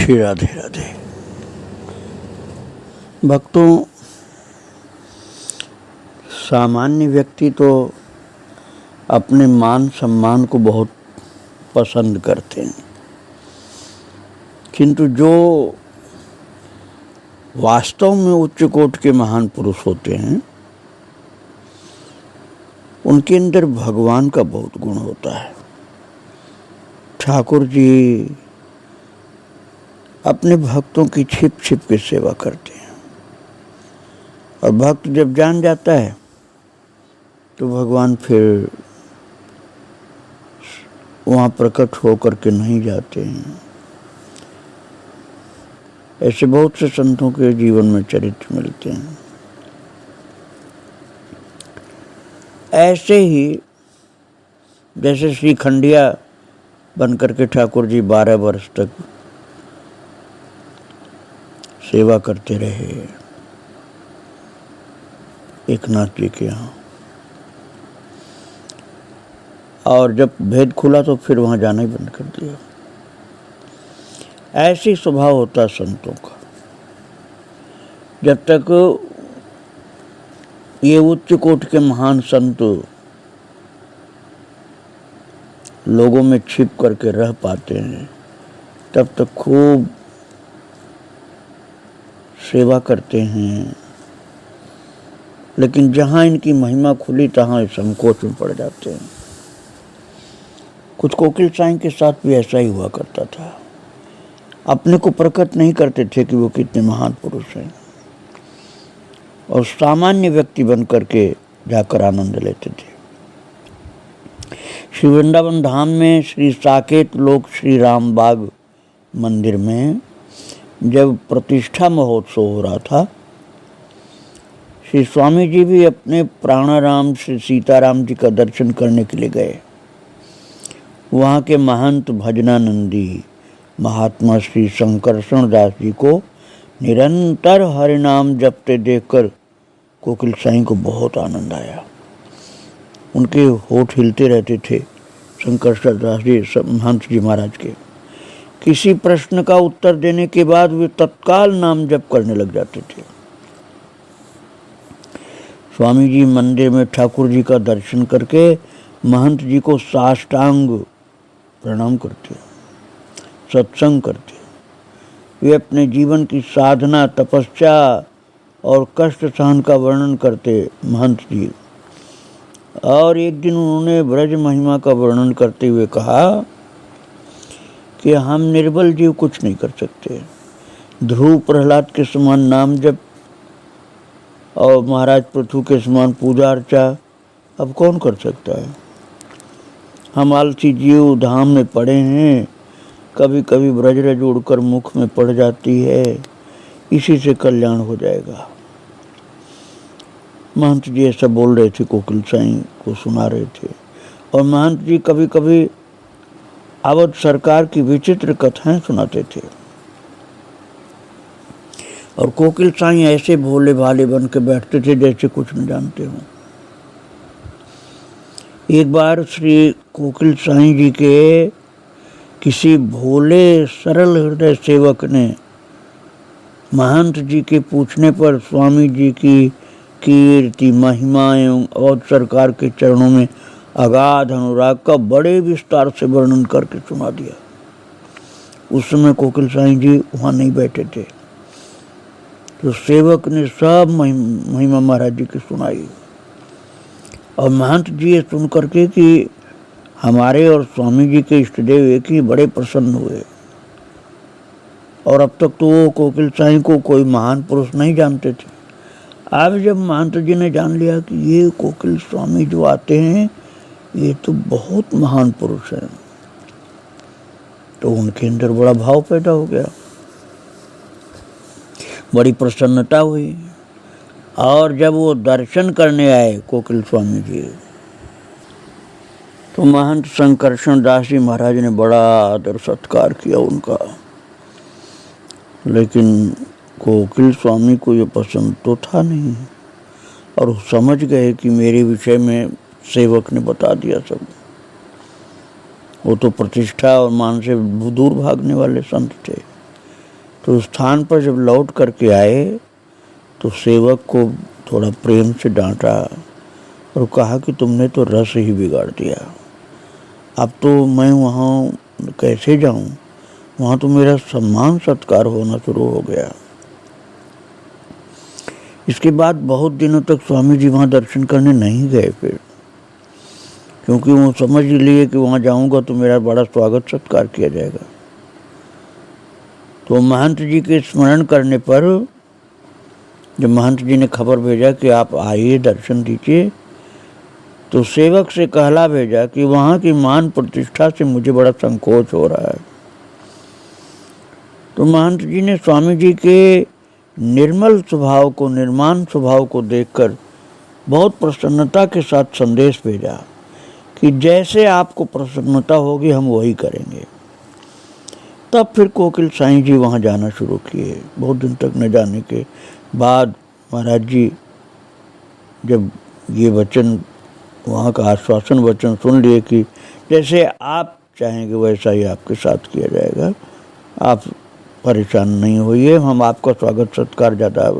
जी राधे राधे। भक्तों, सामान्य व्यक्ति तो अपने मान सम्मान को बहुत पसंद करते हैं, किंतु जो वास्तव में उच्च कोटि के महान पुरुष होते हैं उनके अंदर भगवान का बहुत गुण होता है। ठाकुर जी अपने भक्तों की छिप छिप के सेवा करते हैं और भक्त जब जान जाता है तो भगवान फिर वहाँ प्रकट होकर के नहीं जाते हैं। ऐसे बहुत से संतों के जीवन में चरित्र मिलते हैं। ऐसे ही जैसे श्री खंडिया बनकर के ठाकुर जी 12 वर्ष तक सेवा करते रहे एकनाथ जी के यहाँ, और जब भेद खुला तो फिर वहाँ जाना ही बंद कर दिया। ऐसी स्वभाव होता है संतों का। जब तक ये उच्च कोटि के महान संत लोगों में छिप करके रह पाते हैं तब तक खूब सेवा करते हैं, लेकिन जहाँ इनकी महिमा खुली तहाँ संकोच में पड़ जाते हैं। कुछ कोकिल साईं के साथ भी ऐसा ही हुआ करता था। अपने को प्रकट नहीं करते थे कि वो कितने महान पुरुष हैं और सामान्य व्यक्ति बन करके जाकर आनंद लेते थे। श्री वृंदावन धाम में श्री साकेत लोक श्री राम बाग मंदिर में जब प्रतिष्ठा महोत्सव हो रहा था, श्री स्वामी जी भी अपने प्राणाराम श्री सीताराम जी का दर्शन करने के लिए गए। वहाँ के महंत भजनानंदी महात्मा श्री शंकरशरण दास जी को निरंतर हरिनाम जपते देखकर कोकिल साईं को बहुत आनंद आया। उनके होठ हिलते रहते थे शंकरशरण दास जी महंत जी महाराज के। किसी प्रश्न का उत्तर देने के बाद वे तत्काल नाम जप करने लग जाते थे। स्वामी जी मंदिर में ठाकुर जी का दर्शन करके महंत जी को साष्टांग प्रणाम करते, सत्संग करते। वे अपने जीवन की साधना, तपस्या और कष्ट सहन का वर्णन करते महंत जी। और एक दिन उन्होंने ब्रज महिमा का वर्णन करते हुए कहा कि हम निर्बल जीव कुछ नहीं कर सकते। ध्रुव प्रहलाद के समान नाम जप और महाराज पृथु के समान पूजा अर्चा अब कौन कर सकता है। हम आलसी जीव धाम में पड़े हैं, कभी कभी ब्रजरज उड़कर मुख में पड़ जाती है, इसी से कल्याण हो जाएगा। महंत जी ऐसा बोल रहे थे, कोकिल साईं को सुना रहे थे। और महंत जी कभी कभी अवध सरकार की विचित्र कथाएं सुनाते थे और कोकिल साईं ऐसे भोले भाले बन के बैठते थे जैसे कुछ न जानते हों। एक बार श्री कोकिल साईं जी के किसी भोले सरल हृदय सेवक ने महंत जी के पूछने पर स्वामी जी की कीर्ति, महिमा एवं अवध सरकार के चरणों में अगाध अनुराग का बड़े विस्तार से वर्णन करके सुना दिया। उस समय कोकिल साईं जी वहाँ नहीं बैठे थे, तो सेवक ने सब महिमा महाराज जी की सुनाई। और महंत जी ये सुन करके कि हमारे और स्वामी जी के इष्टदेव एक ही, बड़े प्रसन्न हुए। और अब तक तो वो कोकिल साईं को कोई महान पुरुष नहीं जानते थे। अब जब महंत जी ने जान लिया कि ये कोकिल स्वामी जो आते हैं ये तो बहुत महान पुरुष हैं, तो उनके अंदर बड़ा भाव पैदा हो गया, बड़ी प्रसन्नता हुई। और जब वो दर्शन करने आए कोकिल स्वामी जी, तो महंत शंकरशरण दास जी महाराज ने बड़ा आदर सत्कार किया उनका। लेकिन कोकिल स्वामी को ये पसंद तो था नहीं, और समझ गए कि मेरे विषय में सेवक ने बता दिया सब। वो तो प्रतिष्ठा और मान से दूर भागने वाले संत थे। तो उस स्थान पर जब लौट करके आए तो सेवक को थोड़ा प्रेम से डांटा और कहा कि तुमने तो रस ही बिगाड़ दिया, अब तो मैं वहाँ कैसे जाऊँ, वहाँ तो मेरा सम्मान सत्कार होना शुरू हो गया। इसके बाद बहुत दिनों तक स्वामी जी वहाँ दर्शन करने नहीं गए फिर, क्योंकि वो समझ लिए कि वहाँ जाऊँगा तो मेरा बड़ा स्वागत सत्कार किया जाएगा। तो महंत जी के स्मरण करने पर जब महंत जी ने खबर भेजा कि आप आइए दर्शन दीजिए, तो सेवक से कहला भेजा कि वहाँ की मान प्रतिष्ठा से मुझे बड़ा संकोच हो रहा है। तो महंत जी ने स्वामी जी के निर्मल स्वभाव को, निर्माण स्वभाव को देखकर बहुत प्रसन्नता के साथ संदेश भेजा कि जैसे आपको प्रसन्नता होगी हम वही करेंगे। तब फिर कोकिल साईं जी वहाँ जाना शुरू किए। बहुत दिन तक न जाने के बाद महाराज जी जब ये वचन, वहाँ का आश्वासन वचन सुन लिए कि जैसे आप चाहेंगे वैसा ही आपके साथ किया जाएगा, आप परेशान नहीं होइए, हम आपका स्वागत सत्कार ज़्यादा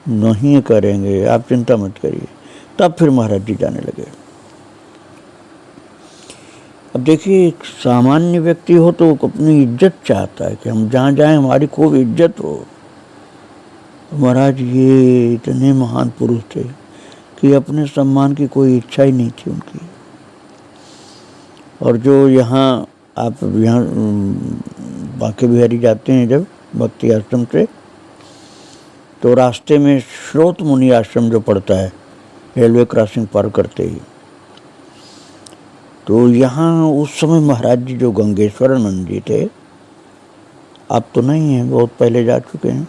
नहीं करेंगे, आप चिंता मत करिए। तब फिर महाराज जी जाने लगे। अब देखिए, एक सामान्य व्यक्ति हो तो अपनी इज्जत चाहता है कि हम जहाँ जाएं हमारी खूब इज्जत हो। महाराज ये इतने महान पुरुष थे कि अपने सम्मान की कोई इच्छा ही नहीं थी उनकी। और जो यहाँ आप यहाँ बांके बिहारी जाते हैं जब भक्ति आश्रम से, तो रास्ते में श्रोत मुनि आश्रम जो पड़ता है रेलवे क्रॉसिंग पार करते ही, तो यहाँ उस समय महाराज जी जो गंगेश्वरानंद जी थे, अब तो नहीं हैं, बहुत पहले जा चुके हैं,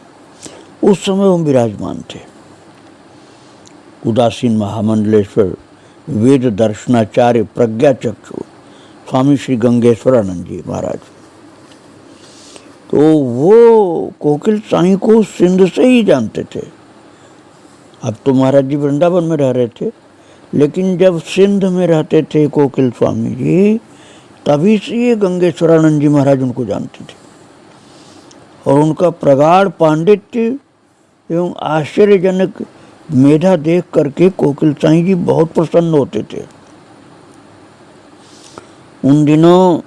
उस समय वो विराजमान थे। उदासीन महामंडलेश्वर वेद दर्शनाचार्य प्रज्ञा चक्षु स्वामी श्री गंगेश्वरानंद जी महाराज, तो वो कोकिल साईं को सिंध से ही जानते थे। अब तो महाराज जी वृंदावन में रह रहे थे, लेकिन जब सिंध में रहते थे कोकिल स्वामी जी, तभी से ये गंगेश्वरानंद जी महाराज उनको जानते थे। और उनका प्रगाढ़ पांडित्य एवं आश्चर्यजनक मेधा देख करके कोकिल साईं जी बहुत प्रसन्न होते थे। उन दिनों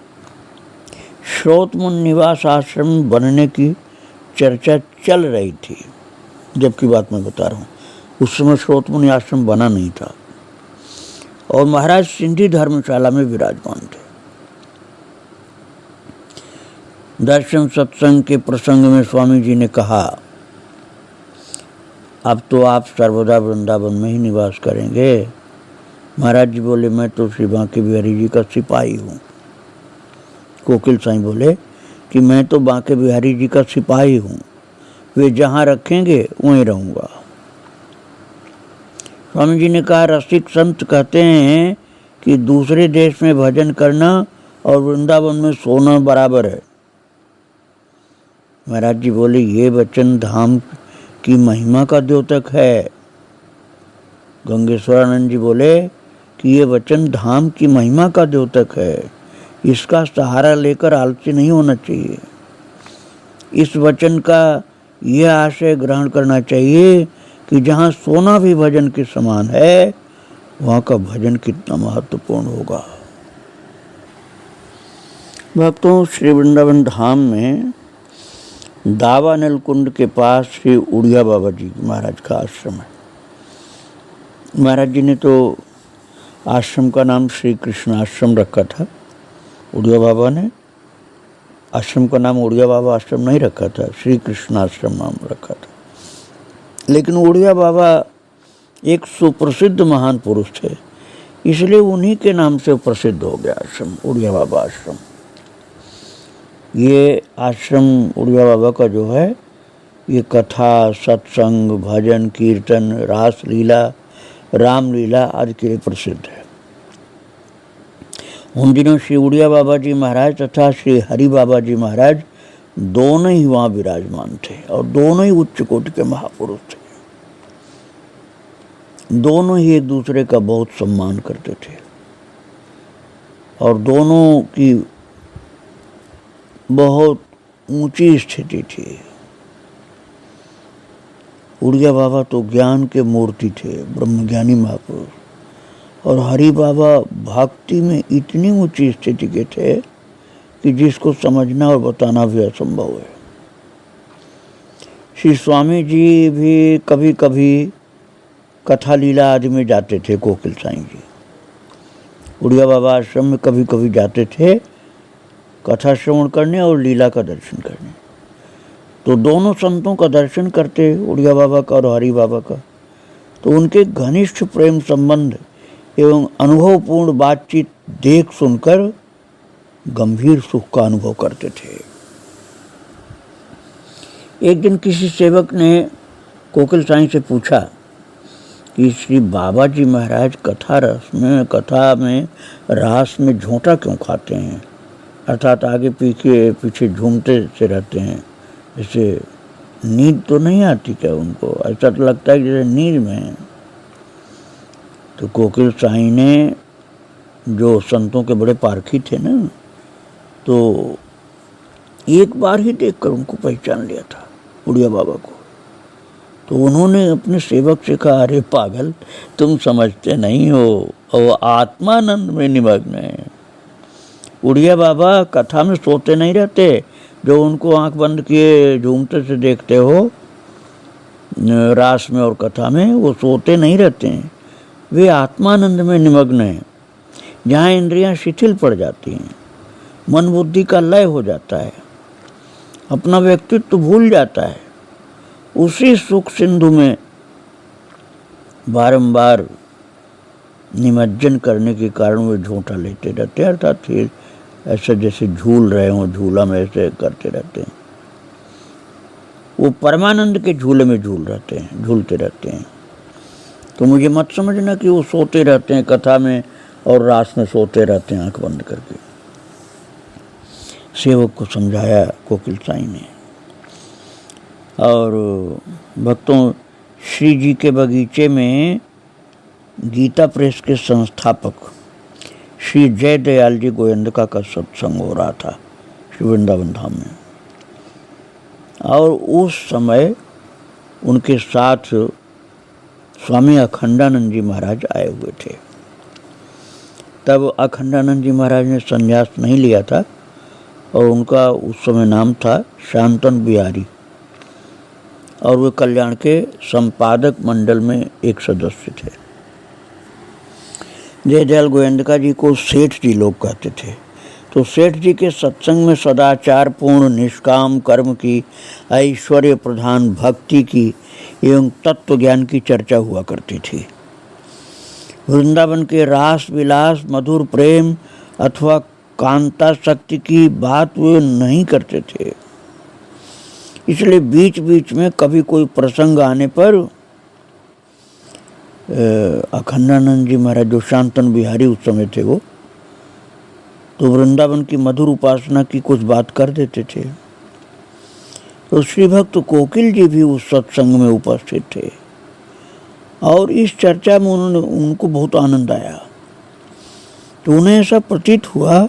श्रोतमुनि निवास आश्रम बनने की चर्चा चल रही थी, जबकि बात मैं बता रहा हूँ, उस समय श्रोतमुनि आश्रम बना नहीं था और महाराज सिंधी धर्मशाला में विराजमान थे। दर्शन सत्संग के प्रसंग में स्वामी जी ने कहा, अब तो आप सर्वदा वृंदावन में ही निवास करेंगे। महाराज जी बोले, मैं तो श्री बांके बिहारी जी का सिपाही हूँ। कोकिल साईं बोले कि मैं तो बांके बिहारी जी का सिपाही हूँ, वे जहाँ रखेंगे वहीं रहूँगा। स्वामी जी ने कहा, रसिक संत कहते हैं कि दूसरे देश में भजन करना और वृंदावन में सोना बराबर है। महाराज जी बोले, ये वचन धाम की महिमा का द्योतक है। गंगेश्वरानंद जी बोले कि ये वचन धाम की महिमा का द्योतक है, इसका सहारा लेकर आलसी नहीं होना चाहिए। इस वचन का यह आशय ग्रहण करना चाहिए कि जहाँ सोना भी भजन के समान है, वहाँ का भजन कितना महत्वपूर्ण होगा। भक्तों, श्री वृंदावन धाम में दावानल कुंड के पास श्री उड़िया बाबा जी महाराज का आश्रम है। महाराज जी ने तो आश्रम का नाम श्री कृष्ण आश्रम रखा था। उड़िया बाबा ने आश्रम का नाम उड़िया बाबा आश्रम नहीं रखा था, श्री कृष्ण आश्रम नाम रखा था। लेकिन उड़िया बाबा एक सुप्रसिद्ध महान पुरुष थे, इसलिए उन्हीं के नाम से प्रसिद्ध हो गया आश्रम, उड़िया बाबा आश्रम। ये आश्रम उड़िया बाबा का जो है, ये कथा, सत्संग, भजन, कीर्तन, रास लीला, रामलीला आदि के लिए प्रसिद्ध है। उन दिनों श्री उड़िया बाबा जी महाराज तथा श्री हरि बाबा जी महाराज दोनों ही वहाँ विराजमान थे और दोनों ही उच्च कोटि के महापुरुष थे। दोनों ही एक दूसरे का बहुत सम्मान करते थे और दोनों की बहुत ऊंची स्थिति थी। उड़िया बाबा तो ज्ञान के मूर्ति थे, ब्रह्मज्ञानी महापुरुष, और हरि बाबा भक्ति में इतनी ऊंची स्थिति के थे कि जिसको समझना और बताना भी असंभव है। श्री स्वामी जी भी कभी कभी कथा लीला आदि में जाते थे। कोकिल साईं जी उड़िया बाबा आश्रम में कभी कभी जाते थे कथा श्रवण करने और लीला का दर्शन करने। तो दोनों संतों का दर्शन करते, उड़िया बाबा का और हरि बाबा का, तो उनके घनिष्ठ प्रेम संबंध एवं अनुभवपूर्ण बातचीत देख सुनकर गंभीर सुख का अनुभव करते थे। एक दिन किसी सेवक ने कोकिल साईं से पूछा कि श्री बाबा जी महाराज कथा में रास में झोंटा क्यों खाते हैं, अर्थात आगे पीछे झूमते से रहते हैं, जैसे नींद तो नहीं आती क्या उनको? ऐसा तो लगता है जैसे नींद में है। तो कोकिल साईं ने, जो संतों के बड़े पारखी थे ना, तो एक बार ही देखकर उनको पहचान लिया था उड़िया बाबा को। तो उन्होंने अपने सेवक से कहा, अरे पागल, तुम समझते नहीं हो, और आत्मानंद में निमग्न है। उड़िया बाबा कथा में सोते नहीं रहते, जो उनको आंख बंद किए झूमते से देखते हो रास में और कथा में, वो सोते नहीं रहते हैं, वे आत्मानंद में निमग्न हैं, जहाँ इंद्रियां शिथिल पड़ जाती हैं, मन बुद्धि का लय हो जाता है, अपना व्यक्तित्व भूल जाता है। उसी सुख सिंधु में बारंबार निमज्जन करने के कारण वे झूठा लेते रहते हैं, अर्थात फिर ऐसे जैसे झूल रहे हों, झूला में ऐसे करते रहते हैं। वो परमानंद के झूले में झूलते रहते हैं। तो मुझे मत समझना कि वो सोते रहते हैं कथा में और रास में सोते रहते हैं आंख बंद करके। सेवक को समझाया कोकिल साईं ने। और भक्तों, श्री जी के बगीचे में गीता प्रेस के संस्थापक श्री जय दयाल जी गोयंदका का सत्संग हो रहा था श्री वृंदावन धाम में, और उस समय उनके साथ स्वामी अखंडानंद जी महाराज आए हुए थे। तब अखंडानंद जी महाराज ने संन्यास नहीं लिया था, और उनका उस समय नाम था शांतन बिहारी, और वे कल्याण के संपादक मंडल में एक सदस्य थे। जय दयाल गोयंदका जी को सेठ जी लोग कहते थे। तो सेठ जी के सत्संग में सदाचार पूर्ण निष्काम कर्म की, ऐश्वर्य प्रधान भक्ति की एवं तत्व ज्ञान की चर्चा हुआ करती थी। वृंदावन के रास विलास, मधुर प्रेम अथवा कांता शक्ति की बात वे नहीं करते थे। इसलिए बीच बीच में कभी कोई प्रसंग आने पर अखंडानंद जी महाराज, जो शांतन बिहारी उस समय थे, वो तो वृंदावन की मधुर उपासना की कुछ बात कर देते थे। तो श्री भक्त कोकिल जी भी उस सत्संग में उपस्थित थे, और इस चर्चा में उनको बहुत आनंद आया। तो उन्हें ऐसा प्रतीत हुआ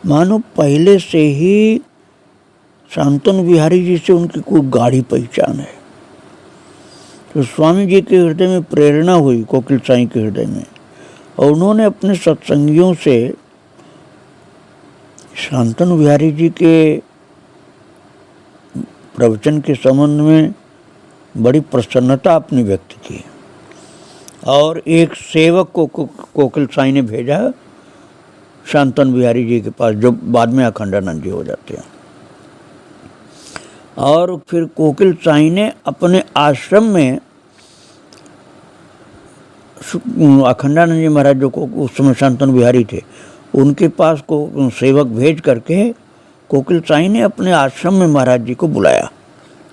मानो पहले से ही शांतन बिहारी जी से उनकी कोई गाढ़ी पहचान है। तो स्वामी जी के हृदय में प्रेरणा हुई, कोकिल साईं के हृदय में, और उन्होंने अपने सत्संगियों से शांतन बिहारी जी के प्रवचन के संबंध में बड़ी प्रसन्नता अपनी व्यक्त की, और एक सेवक को कोकिल साईं ने भेजा शांतन बिहारी जी के पास, जो बाद में अखंडानंद जी हो जाते हैं। और फिर कोकिल साईं ने अपने आश्रम में अखंडानंद जी महाराज, जो उस समय शांतन बिहारी थे, उनके पास को सेवक भेज करके कोकिल साईं ने अपने आश्रम में महाराज जी को बुलाया,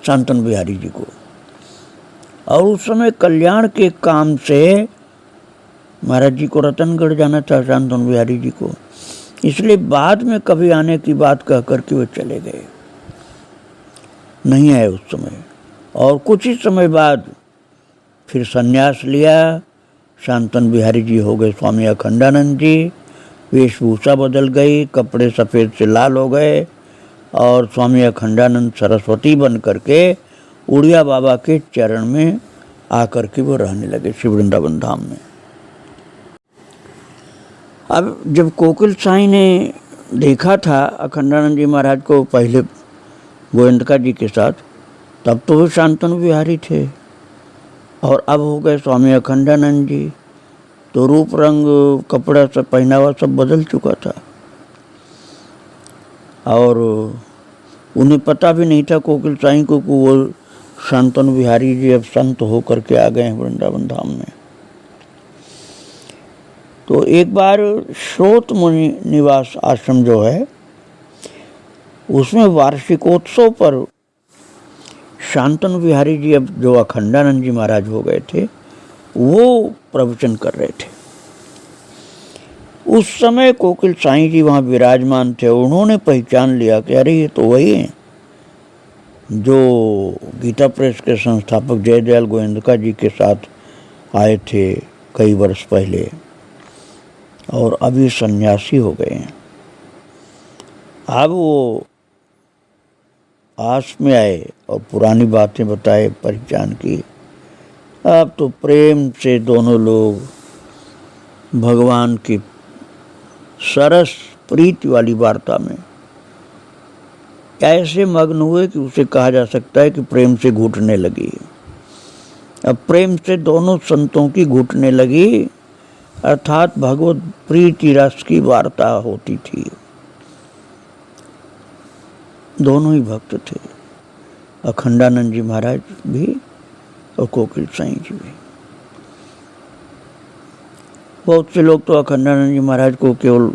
शांतन बिहारी जी को। और उस समय कल्याण के काम से महाराज जी को रतनगढ़ जाना था, शांतन बिहारी जी को, इसलिए बाद में कभी आने की बात कह करके वे चले गए, नहीं आए उस समय। और कुछ ही समय बाद फिर संन्यास लिया। शांतन बिहारी जी हो गए स्वामी अखंडानंद जी, वेशभूषा बदल गई, कपड़े सफ़ेद से लाल हो गए, और स्वामी अखंडानंद सरस्वती बन करके उड़िया बाबा के चरण में आकर के वो रहने लगे श्री वृंदावन धाम में। अब जब कोकिल साईं ने देखा था अखंडानंद जी महाराज को पहले गोविंदका जी के साथ, तब तो वो शांतनु बिहारी थे और अब हो गए स्वामी अखंडानंद जी, तो रूप रंग कपड़ा सब पहनावा सब बदल चुका था और उन्हें पता भी नहीं था कोकिल साईं को कि वो शांतनु बिहारी जी अब संत होकर के आ गए हैं वृंदावन धाम में। तो एक बार श्रोत मुनि निवास आश्रम जो है उसमें वार्षिकोत्सव पर शांतनु बिहारी जी, अब जो अखंडानंद जी महाराज हो गए थे, वो प्रवचन कर रहे थे। उस समय कोकिल साईं जी वहाँ विराजमान थे। उन्होंने पहचान लिया कि अरे ये तो वही हैं जो गीता प्रेस के संस्थापक जयदयाल गोविंदका जी के साथ आए थे कई वर्ष पहले और अभी सन्यासी हो गए हैं। अब वो आस में आए और पुरानी बातें बताए, पहचान की। अब तो प्रेम से दोनों लोग भगवान की सरस प्रीति वाली वार्ता में ऐसे मग्न हुए कि उसे कहा जा सकता है कि प्रेम से घुटने लगी। अब प्रेम से दोनों संतों की घुटने लगी, अर्थात भगवत प्रीति रस की वार्ता होती थी। दोनों ही भक्त थे, अखंडानंद जी महाराज भी और कोकिल साईं जी भी। बहुत से लोग तो अखंडानंद जी महाराज को केवल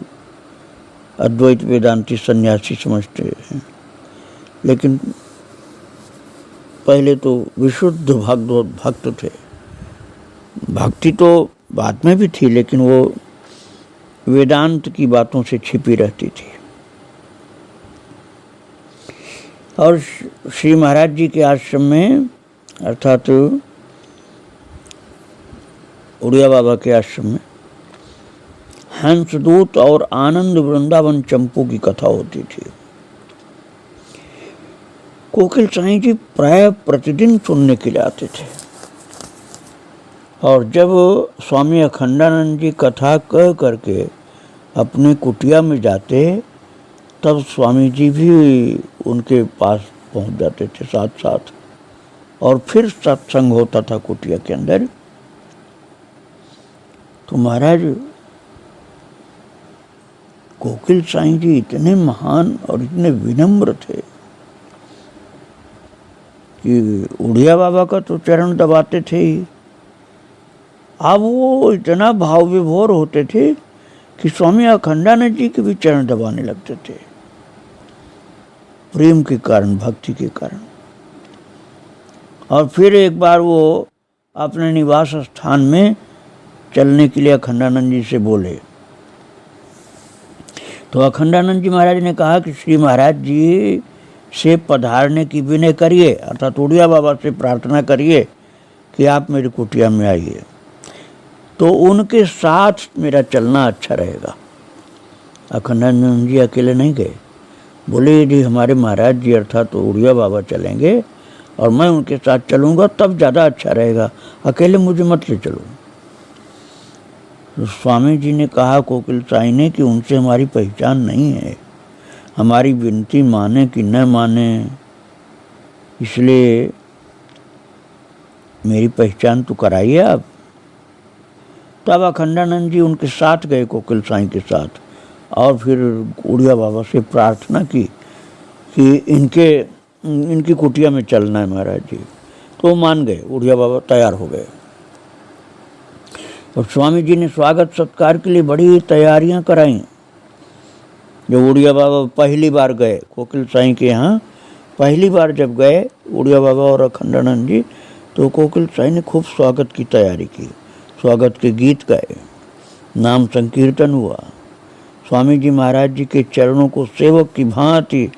अद्वैत वेदांती सन्यासी समझते हैं, लेकिन पहले तो विशुद्ध भक्त थे। भक्ति तो बाद में भी थी, लेकिन वो वेदांत की बातों से छिपी रहती थी। और श्री महाराज जी के आश्रम में, अर्थात उड़िया बाबा के आश्रम में, हंसदूत और आनंद वृंदावन चंपू की कथा होती थी। कोकिल साईं जी प्राय प्रतिदिन सुनने के लिए आते थे और जब स्वामी अखंडानंद जी कथा कह करके अपने कुटिया में जाते, तब स्वामी जी भी उनके पास पहुंच जाते थे साथ साथ, और फिर सत्संग होता था कुटिया के अंदर। तो महाराज कोकिल साईं जी इतने महान और इतने विनम्र थे कि उड़िया बाबा का तो चरण दबाते थे ही, अब वो इतना भाव विभोर होते थे कि स्वामी अखंडानंद जी के भी चरण दबाने लगते थे, प्रेम के कारण, भक्ति के कारण। और फिर एक बार वो अपने निवास स्थान में चलने के लिए अखंडानंद जी से बोले, तो अखंडानंद जी महाराज ने कहा कि श्री महाराज जी से पधारने की विनय करिए, अर्थात उड़िया बाबा से प्रार्थना करिए कि आप मेरी कुटिया में आइए, तो उनके साथ मेरा चलना अच्छा रहेगा। अखंडानंद जी अकेले नहीं गए, बोले यदि हमारे महाराज जी अर्थात उड़िया बाबा चलेंगे और मैं उनके साथ चलूँगा तब ज़्यादा अच्छा रहेगा, अकेले मुझे मत ले चलो। तो स्वामी जी ने कहा कोकिल साईं ने कि उनसे हमारी पहचान नहीं है, हमारी विनती माने कि न माने, इसलिए मेरी पहचान तो कराइए आप। तब अखंडानंद जी उनके साथ गए कोकिल साईं के साथ और फिर उड़िया बाबा से प्रार्थना की कि इनकी कुटिया में चलना है महाराज जी। तो मान गए, उड़िया बाबा तैयार हो गए और स्वामी जी ने स्वागत सत्कार के लिए बड़ी तैयारियां कराई। जब उड़िया बाबा पहली बार गए कोकिल साईं के यहाँ, पहली बार जब गए उड़िया बाबा और अखंडानंद जी, तो कोकिल साईं ने खूब स्वागत की तैयारी की, स्वागत के गीत गाए, नाम संकीर्तन हुआ। स्वामी जी महाराज जी के चरणों को सेवक की भांति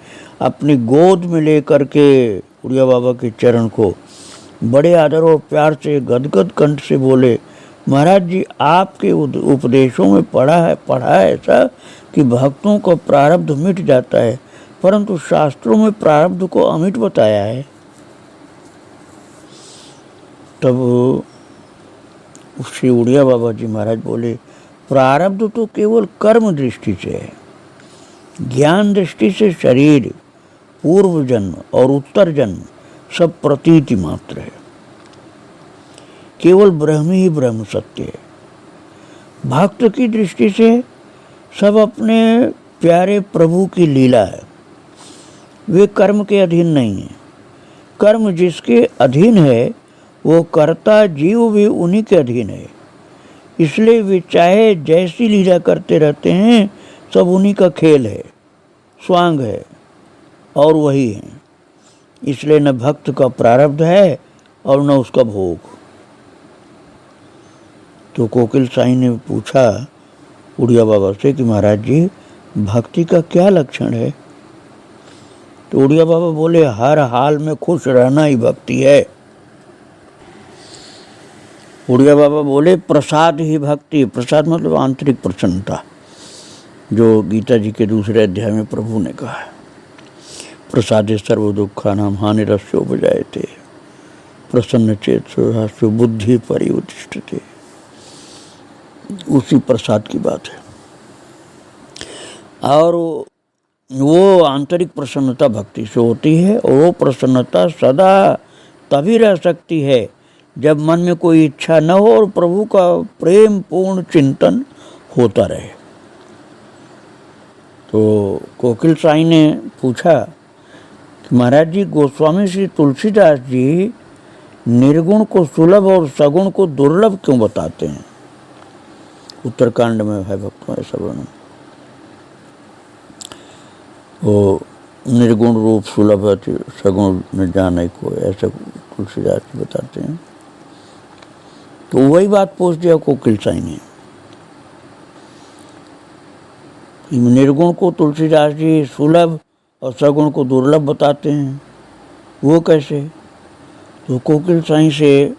अपनी गोद में लेकर के उड़िया बाबा के चरण को बड़े आदर और प्यार से गदगद कंठ से बोले, महाराज जी आपके उपदेशों में पढ़ा है ऐसा कि भक्तों को प्रारब्ध मिट जाता है, परंतु शास्त्रों में प्रारब्ध को अमिट बताया है। तब श्री उड़िया बाबा जी महाराज बोले, प्रारब्ध तो केवल कर्म दृष्टि से है, ज्ञान दृष्टि से शरीर, पूर्व जन्म और उत्तर जन्म सब प्रतीति मात्र है। केवल ब्रह्म ही ब्रह्म सत्य है। भक्त की दृष्टि से सब अपने प्यारे प्रभु की लीला है। वे कर्म के अधीन नहीं है। कर्म जिसके अधीन है वो कर्ता जीव भी उन्हीं के अधीन है। इसलिए वे चाहे जैसी लीला करते रहते हैं, सब उन्हीं का खेल है, स्वांग है और वही है। इसलिए न भक्त का प्रारब्ध है और न उसका भोग। तो कोकिल साईं ने पूछा उड़िया बाबा से कि महाराज जी, भक्ति का क्या लक्षण है? तो उड़िया बाबा बोले, हर हाल में खुश रहना ही भक्ति है। उड़िया बाबा बोले, प्रसाद ही भक्ति। प्रसाद मतलब आंतरिक प्रसन्नता, जो गीता जी के दूसरे अध्याय में प्रभु ने कहा है। प्रसादे सर्व दुखानां हानिरस्योपजायते प्रसन्न चेतसो बुद्धि परिउतिष्ठते। उसी प्रसाद की बात है। और वो आंतरिक प्रसन्नता भक्ति से होती है, और वो प्रसन्नता सदा तभी रह सकती है जब मन में कोई इच्छा न हो और प्रभु का प्रेम पूर्ण चिंतन होता रहे। तो कोकिल साईं ने पूछा कि महाराज जी, गोस्वामी श्री तुलसीदास जी निर्गुण को सुलभ और सगुण को दुर्लभ क्यों बताते हैं? उत्तरकांड में है भक्तों ऐसा वर्णन। वो निर्गुण रूप सुलभ है, सगुण में जाने को, ऐसा तुलसीदास जी बताते हैं। तो वही बात पूछ दिया कोकिल साईं ने। निर्गुण को तुलसीदास जी सुलभ और सगुण को दुर्लभ बताते हैं, वो कैसे? तो कोकिल साईं से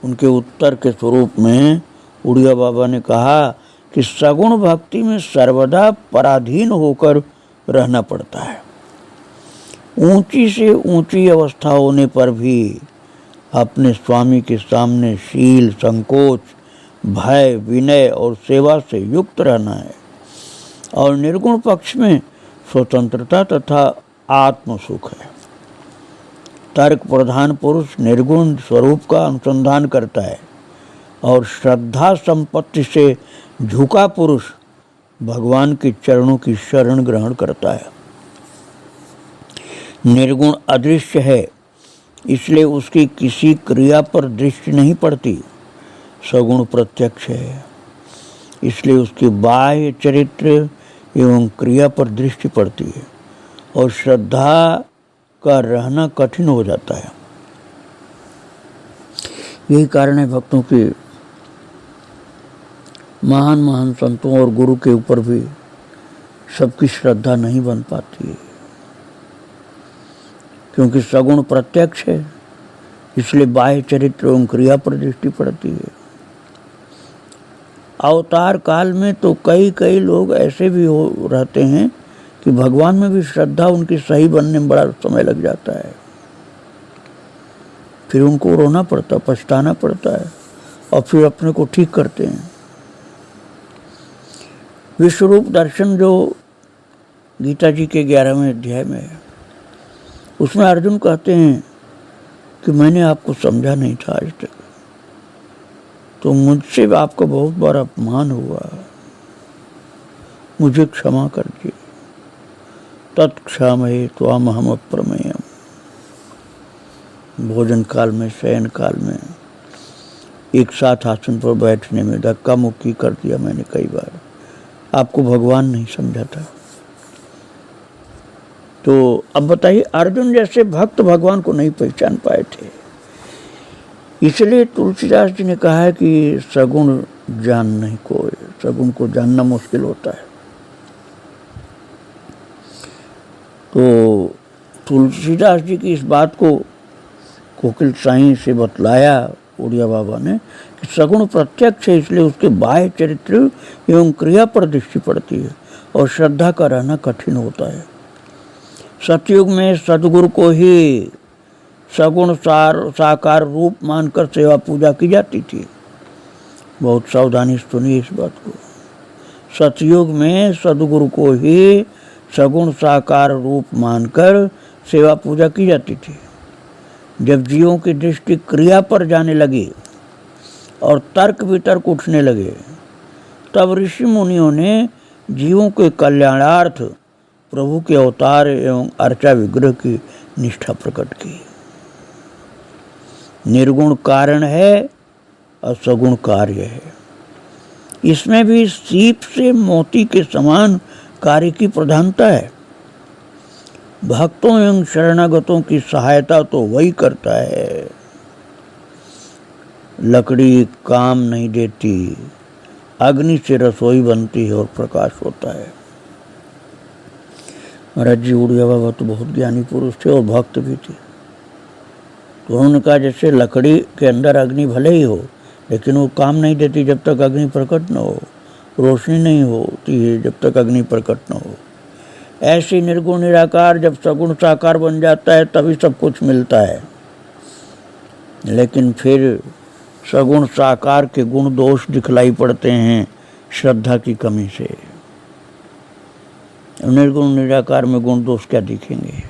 उनके उत्तर के स्वरूप में उड़िया बाबा ने कहा कि सगुण भक्ति में सर्वदा पराधीन होकर रहना पड़ता है। ऊंची से ऊंची अवस्था होने पर भी अपने स्वामी के सामने शील, संकोच, भय, विनय और सेवा से युक्त रहना है। और निर्गुण पक्ष में स्वतंत्रता तथा आत्म सुख है। तर्क प्रधान पुरुष निर्गुण स्वरूप का अनुसंधान करता है और श्रद्धा संपत्ति से झुका पुरुष भगवान के चरणों की शरण ग्रहण करता है। निर्गुण अदृश्य है, इसलिए उसकी किसी क्रिया पर दृष्टि नहीं पड़ती। सगुण प्रत्यक्ष है, इसलिए उसके बाह्य चरित्र एवं क्रिया पर दृष्टि पड़ती है और श्रद्धा का रहना कठिन हो जाता है। यही कारण है भक्तों के महान महान संतों और गुरु के ऊपर भी सबकी श्रद्धा नहीं बन पाती है, क्योंकि सगुण प्रत्यक्ष है, इसलिए बाह्य चरित्र एवं क्रिया पर दृष्टि पड़ती है। अवतार काल में तो कई कई लोग ऐसे भी हो रहते हैं कि भगवान में भी श्रद्धा उनकी सही बनने में बड़ा समय लग जाता है, फिर उनको रोना पड़ता, पछताना पड़ता है और फिर अपने को ठीक करते हैं। विश्वरूप दर्शन जो गीता जी के 11वें अध्याय में है, उसमें अर्जुन कहते हैं कि मैंने आपको समझा नहीं था आज तक, तो मुझसे आपका बहुत बड़ा अपमान हुआ, मुझे क्षमा कर दीजिए। तत्क्षामहे त्वामहम अप्रमेयम्। भोजन काल में, शयन काल में एक साथ आसन पर बैठने में धक्का मुक्की कर दिया मैंने कई बार, आपको भगवान नहीं समझा था। तो अब बताइए, अर्जुन जैसे भक्त भगवान को नहीं पहचान पाए थे, इसलिए तुलसीदास जी ने कहा है कि सगुण जान नहीं कोई, सगुण को जानना मुश्किल होता है। तो तुलसीदास जी की इस बात को कोकिल साईं से बतलाया उड़िया बाबा ने कि सगुण प्रत्यक्ष है, इसलिए उसके बाह्य चरित्र एवं क्रिया पर दृष्टि पड़ती है और श्रद्धा का रहना कठिन होता है। सतयुग में सदगुरु को ही सगुण साकार रूप मानकर सेवा पूजा की जाती थी। बहुत सावधानी से सुनिए इस बात को। सतयुग में सदगुरु को ही सगुण साकार रूप मानकर सेवा पूजा की जाती थी। जब जीवों की दृष्टि क्रिया पर जाने लगी और तर्क वितर्क उठने लगे, तब ऋषि मुनियों ने जीवों के कल्याणार्थ प्रभु के अवतार एवं अर्चा विग्रह की निष्ठा प्रकट की। निर्गुण कारण है और सगुण कार्य है। इसमें भी सीप से मोती के समान कार्य की प्रधानता है। भक्तों एवं शरणागतों की सहायता तो वही करता है। लकड़ी काम नहीं देती, अग्नि से रसोई बनती है और प्रकाश होता है। महाराज जी उड़िया बाबा तो बहुत ज्ञानी पुरुष थे और भक्त भी थे। तो उन्होंने कहा जैसे लकड़ी के अंदर अग्नि भले ही हो, लेकिन वो काम नहीं देती जब तक अग्नि प्रकट न हो, रोशनी नहीं होती है जब तक अग्नि प्रकट न हो। ऐसी निर्गुण निराकार जब सगुण साकार बन जाता है तभी सब कुछ मिलता है। लेकिन फिर सगुण साकार के गुण दोष दिखलाई पड़ते हैं श्रद्धा की कमी से। निर्गुण निराकार में गुण दोष क्या दिखेंगे?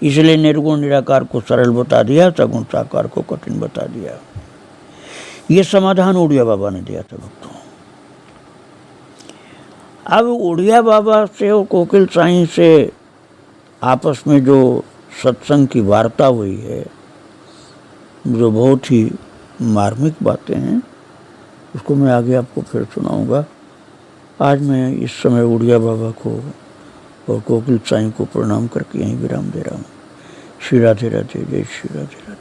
इसलिए निर्गुण निराकार को सरल बता दिया, सगुण साकार को कठिन बता दिया। ये समाधान उड़िया बाबा ने दिया था भक्तों। अब उड़िया बाबा से और कोकिल साईं से आपस में जो सत्संग की वार्ता हुई है, जो बहुत ही मार्मिक बातें हैं, उसको मैं आगे आपको फिर सुनाऊंगा। आज मैं इस समय उड़िया बाबा को और कोकिल साईं को प्रणाम करके यहीं विराम दे रहा हूँ। श्री राधे राधे, जय श्री राधे राधे।